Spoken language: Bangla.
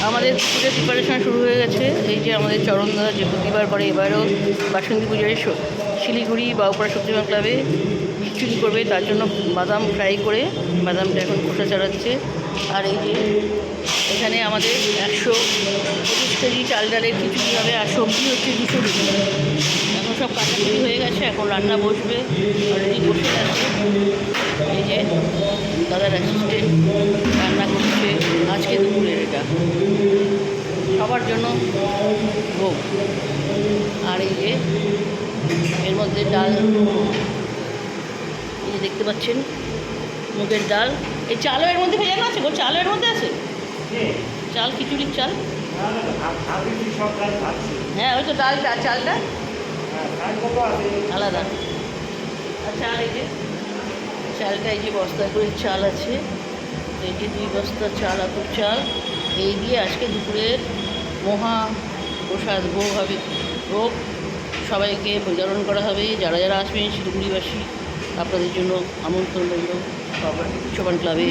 আমাদের পুজোর প্রিপারেশন শুরু হয়ে গেছে। এই যে আমাদের চরণদা যে প্রতিবার করে, এবারও বাসন্তী পুজোয় শিলিগুড়ি বাউপাড়া শক্তিমান ক্লাবে খিচুড়ি করবে, তার জন্য বাদাম ফ্রাই করে বাদামটা এখন খোসা ছাড়াচ্ছে। আর এই যে এখানে আমাদের 125 কেজি চাল ডালের খিচুড়ি হবে, আর সবজি হচ্ছে 200 কেজি। এখন সব কাটাকুটি হয়ে গেছে, এখন রান্না বসবে, অলরেডি বসে আছে। এই যে দাদার অ্যাসিস্ট্যান্ট রান্না করছে আজকে দুপুরের এটা সবার জন্য ভোগ। আর এই যে এর মধ্যে ডাল, এই যে দেখতে পাচ্ছেন মুগের ডাল। এই চালও এর মধ্যে ভেজানো আছে গো, চালও এর মধ্যে আছে, চাল খিচুড়ির চাল। হ্যাঁ ওই তো ডাল, চালটা আলাদা। আর চাল এই যে চালটা, এই যে বস্তা করে চাল আছে, এই যে 2 বস্তা চাল, আতপ চাল। এই দিয়ে আজকে দুপুরের মহা প্রসাদ ভোগ হবে, ভোগ সবাইকে বিতরণ করা হবে। যারা যারা আসবেন শিলিগুড়িবাসী, আপনাদের জন্য আমন্ত্রণ রইল বাবা শোভান ক্লাবে।